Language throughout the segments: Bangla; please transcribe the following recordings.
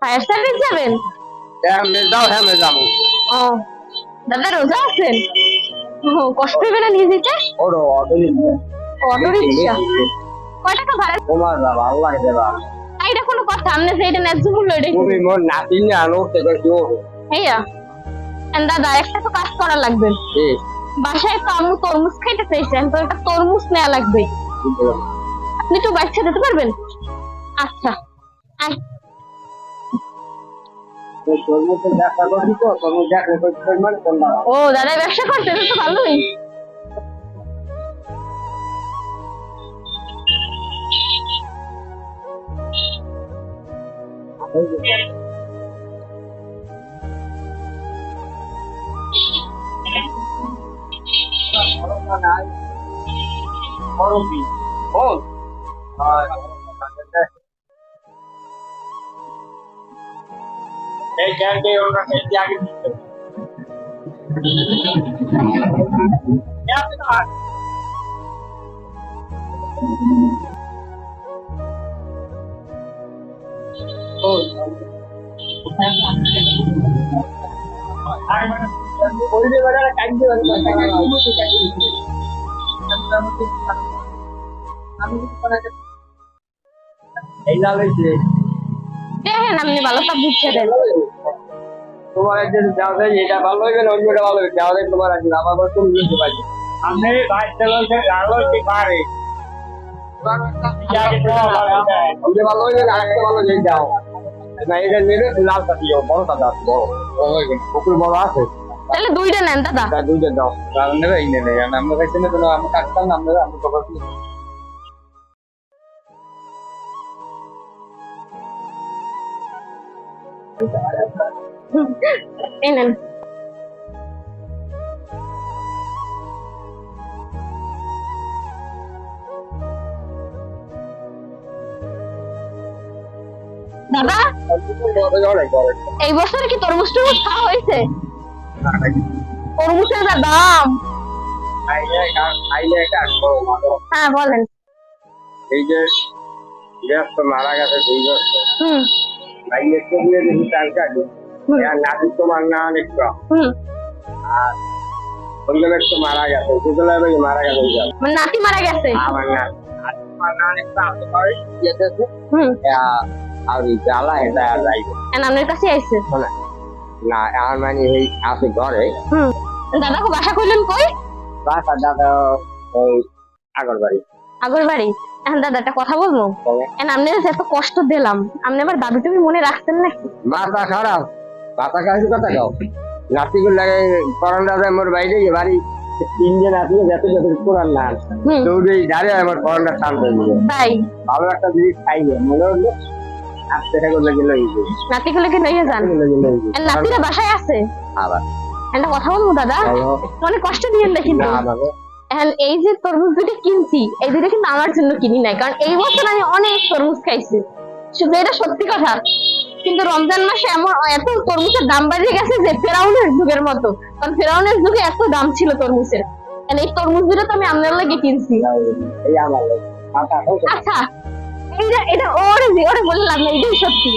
ফায়ার সার্ভিস যাবেন? হ্যাঁ আমি যাও, হ্যাঁ আমি যাবো। ও দাদা রোজা আছেন? ও কষ্ট হবে না নিয়ে যেতে? ওরো অটো রিক্সা। অটো রিক্সা কয় টাকা ভাড়া? তোমার বাবা আল্লাহ দেবা। এটা কোনো কথা? আপনি যে এটা ন্যায্য মূল্য এটা তুমি মোর নাতিন না আনো থেকে দিও। হেয়া দাদা একটা তো কাজ করা লাগবে। বাসায় তো আম্মু তরমুজ খাইতে চাইছেন, তো একটা তরমুজ নেওয়া লাগবে। আপনি একটু বাচ্চা দিতে পারবেন? আচ্ছা আয়। ও দাদা ব্যবসা করতে তো ভালোই। দেখেন আপনি ভালো সব বুঝছে দেন। তোমার একজন যাও যায় এটা ভালো হইবে না অন্যটা ভালো হইবে, যাও যায় তোমার একজন আবার তুমি বুঝতে পারছি আমি ভাই চালাতে ভালো হইতে পারে। ভালো হইবে না আরেকটা ভালো যাই যাও না, এটা নেবে লালটা দিও, বড়টা দাও, বড় পুকুর বড় আছে তাহলে দুইটা নেন দাদা। দুইটা দাও, কারণ নেবে এই নেবে আমরা কাছে না কোনো আমরা কাটতাম না, আমরা আমি তো করছি। এই নেন। দাদা এই বছর কি তরমুজ টরমুজ খাওয়া হয়েছে? তরমুজের যা দাম। হ্যাঁ বলেন। এই যে গৃহস্থ মারা গেছে 2 বছর, নাতি তোমার না অনেক আর তো মারা গেছে, মারা গেছে মানে নাতি মারা গেছে। আমার আর জ্বালা এটা আপনার কাছে আইছে না, আমার মানে এই আছে ঘরে। দাদা কো বাসা কইলেন কই? বাসা দাদা ওই আগরবাড়ি। আগরবাড়ি। এখন দাদা একটা কথা বলবো, আপনি এত কষ্ট দিলাম, আপনি আমার দাবি তুমি মনে রাখছেন নাকি? মাথা খারাপ, মাথা খারাপ কথা গাও নাতি গুলো লাগে করন দাদা মোর বাইরে বাড়ি 3 জন আছে, যত যত কোরআন না দৌড়ে ধারে আমার করোনা শান্ত হয়ে গেল। তাই ভালো একটা জিনিস খাইবে মনে হলো আজকে টাকা গেল নাতি গুলোকে নিয়ে যান। নাতিরা বাসায় আছে আবার একটা কথা বলবো দাদা, মনে কষ্ট দিয়েন না কিন্তু। এখন এই যে তরমুজ দুটো কিনছি, এই দুটো কিন্তু আমার জন্য কিনি নাই, কারণ এই বছর আমি অনেক তরমুজ খাইছি, শুধু এটা সত্যি কথা। কিন্তু রমজান মাসে এমন এত তরমুজের দাম বাড়িয়ে গেছে যে ফেরাউনের যুগের মতো, কারণ ফেরাউনের যুগে এত দাম ছিল তরমুজের। এই তরমুজ দুটো তো আমি আপনার লাগে কিনছি। আচ্ছা এটা ওরে বলে লাভ নেই, এটাই সত্যি।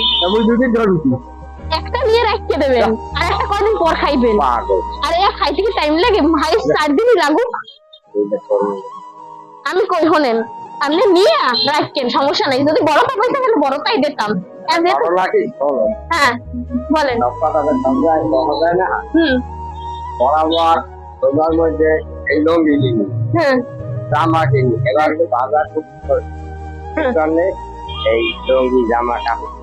একটা নিয়ে রাখতে দেবেন আর একটা কদিন পর খাইবেন, আর এটা খাইতে কি টাইম লাগে? ভাই 4 দিনই লাগুক। আমি কই হনেন আপনি নিয়ে রাখেন, সমস্যা নাই। যদি বড়টা পয়সা গেলে বড়টাই দিতাম। হ্যাঁ বলেন। বরাবর তোমার মধ্যে এই লঙ্গি নিবি, জামা কিনি, এবার বাজার খুব এই লঙ্গি জামা কাপড়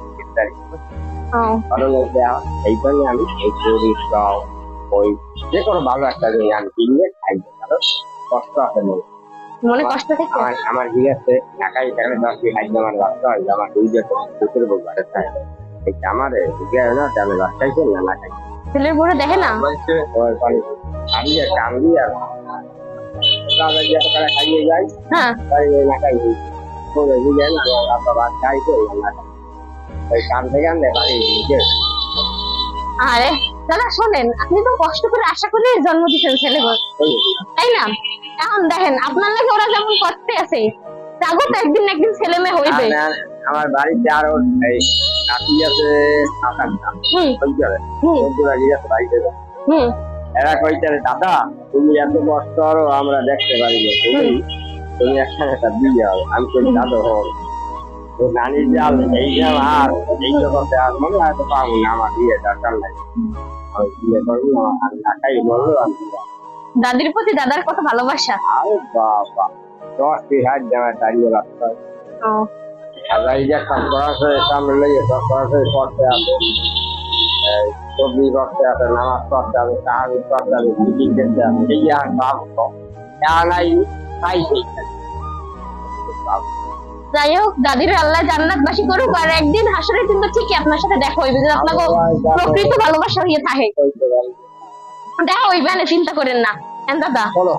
এই জন্য আমি এই চুরি ওই যে কোনো ভালো একটা জিনিস আমি কিনলে খাইতে পারো, কষ্ট আছে মনে কষ্ট থেকে আমার জিজ্ঞাসা ঢাকায় এখানে 10 টি খাইতে আমার বাচ্চা হয়, আমার 2 জন পুকুর বাড়ি থাকে আমার না আমি বাচ্চাই করি না খাই ছেলের বড় দেখে না আমি কামড়ি আর খাইয়ে যাই। হ্যাঁ না খাই বুঝলেন বাবা খাই তো না ওই কাম থেকে আনলে বাড়ি আরে দাদা শোনেন, আপনি তো কষ্ট করে আশা করে জন্ম দিচ্ছেন ছেলে, তাই না? এখন দেখেন আপনার লাগে ওরা যেমন করতে আছে, যাবো তো একদিন না একদিন ছেলে মেয়ে হইবে। আমার বাড়িতে আরো নাতি আছে 7-8টা হুম বুঝলে হুম বন্ধুরা গিয়েছে বাড়িতে হুম এরা কইছে দাদা তুমি এত কষ্ট করো আমরা দেখতে পারি না তুমি একটা বিয়ে হবে আমি কই দাদা হোক তো নানি জাল এই যে আর এই জগতে আর মনে হয় তো পাবো না আমার বিয়ে দরকার নাই আমি বিয়ে করবো আর ঢাকাই বললো আমি দাদির প্রতি দাদার কত ভালোবাসা। আরে বাবা 10,000 টাকা দাঁড়িয়ে রাখতে হয় ও, আর এই যে কাজ করা সামনে লেগে সব করা করতে হবে সবজি করতে হবে নামাজ পড়তে হবে তাহাজ করতে হবে মিটিং করতে হবে এই আর ভাবতো নাই খাইছে যাই হোক দাদির আল্লাহ জান্নাতবাসী করুক, আর একদিন হাসরে কিন্তু ঠিকই আপনার সাথে দেখা হইবে যদি আপনাকে প্রকৃত ভালোবাসা হইয়ে থাকে, দেখা হইবে না, চিন্তা করেন না। দাদা চলো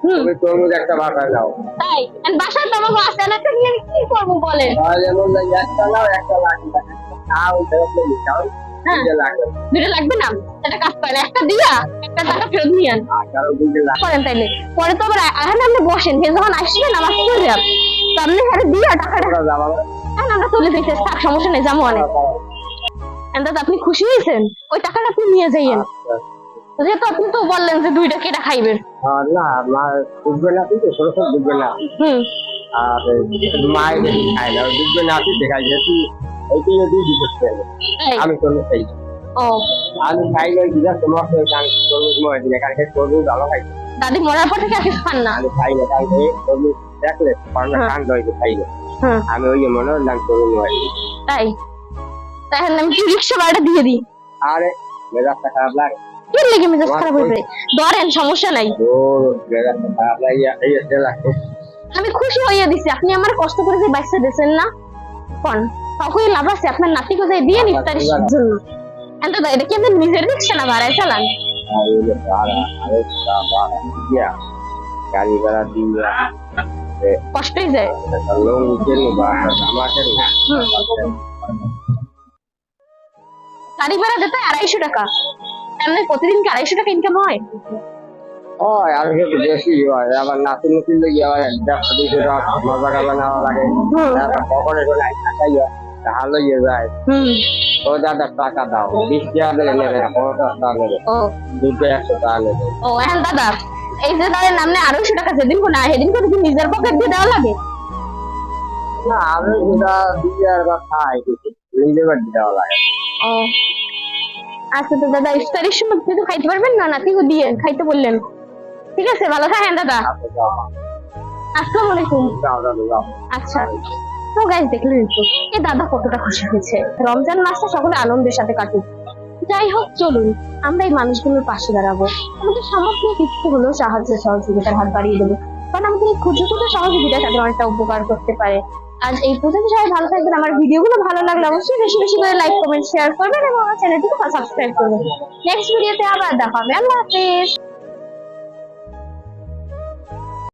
তুমি তরমুজ একটা বাসায় যাও তাই বাসায় তো আমাকে আসে না, নিয়ে আমি কি করবো বলেন? তাহলে বললে একটা নাও একটা লাগবে না ওই টাকা যাও হ্যাঁ, লাগবে দুটো লাগবে না, একটা কাজ করেন, একটা দিয়া একটা টাকা ফেরত নিয়ে আন আর দুটো লাগবে করেন তাইলে। পরে তো আবার এখন আপনি বসেন, সে যখন আসবে নামাজ পড়ে যান সামনে হারে দিয়া টাকাটা যাবা হ্যাঁ আমরা চলে যেতে থাক, সমস্যা নেই, যাবো অনেক। দাদা আপনি খুশি হয়েছেন? ওই টাকাটা আপনি নিয়ে যাইয়েন, যেহেতু আপনি তো বললেন যে 2টা কেটা খাইবেন। না মা দুধবে না তুই ছোট ছোট দুধবে না হুম আর মায়ের বেশি খাই না দুধবে না তুই দেখাই যেহেতু ওইটাই যদি দিতে তাই? আমি কোনো খাই ও আমি খাই না দিদা তোমার তরমুজ মনে দিলে কারণ তরমুজ ভালো খাই দাদি মরার পর থেকে আর কিছু খান না? আমি খাই না কারণ তরমুজ দেখলে পারনা খান হইতে খাই না হুম আমি ওই মনে হলাম তরমুজ হয় তাই? তাহলে আমি কি রিক্সা ভাড়াটা দিয়ে দিই? আরে মেজাজটা খারাপ লাগে কি লেগে মেজাজ খারাপ হইবে? ধরেন, সমস্যা নাই, ও মেজাজটা খারাপ লাগে এই এসে লাগে আমি খুশি হইয়া দিছি, আপনি আমার কষ্ট করে যে বাইসে দিয়েছেন না, কোন তখনই লাভ আছে, আপনার নাতি কোথায় দিয়ে ইফতারির জন্য। দাদা এটা কি আপনি নিজের রিক্সা না ভাড়ায় চালান? আর ওই যে ভাড়া আরে বাবা দিয়া গাড়ি ভাড়া দিয়া কষ্টই যায়। লোন নিতে বা আমাকে না গাড়ি ভাড়া দিতে 250 টাকা, এমনি প্রতিদিন কি 250 টাকা ইনকাম হয়? হয় আর একটু বেশি হয় আবার নাতি নতুন লেগে আবার 150-200 টাকা মজা কালা নেওয়া লাগে কখনো কোনো টাকাই ভালো ইয়ে যায় ও দাদা টাকা দাও 20 টাকা দিলে নেবে না 50 টাকা নেবে ও 200-100 টাকা নেবে ও এখন দাদা এই যে ধরেন আপনি 250 টাকা যেদিন কোন সেদিন করে কি নিজের পকেট দিয়ে দেওয়া লাগে? না আমি যেটা দিয়ে আর বা খাই নিজে বাড়ি দেওয়া লাগে ও আচ্ছা, তো দাদা ইফতারির সময় আপনি তো খাইতে পারবেন না, নাতিকে দিয়ে খাইতে বললেন। ঠিক আছে, ভালো থাকেন দাদা, আসসালামু আলাইকুম। আচ্ছা, তো গাইস দেখলেন তো এই দাদা কতটা খুশি হয়েছে। রমজান মাসটা সকলে আনন্দের সাথে কাটুক। যাই হোক, চলুন আমরা এই মানুষগুলোর পাশে দাঁড়াবো, আমাদের সামর্থ্য কিছু হলেও সাহায্য সহযোগিতার হাত বাড়িয়ে দেবো, কারণ আমাদের এই ক্ষুদ্র ক্ষুদ্র সহযোগিতা তাদের অনেকটা উপকার করতে পারে। আজ এই পর্যন্ত, সবাই ভালো থাকবেন। আমার ভিডিওগুলো ভালো লাগলে অবশ্যই বেশি বেশি করে লাইক কমেন্ট শেয়ার করবেন এবং আমার চ্যানেলটিকে সাবস্ক্রাইব করবেন। নেক্সট ভিডিওতে আবার দেখা হবে। আল্লাহ হাফেজ।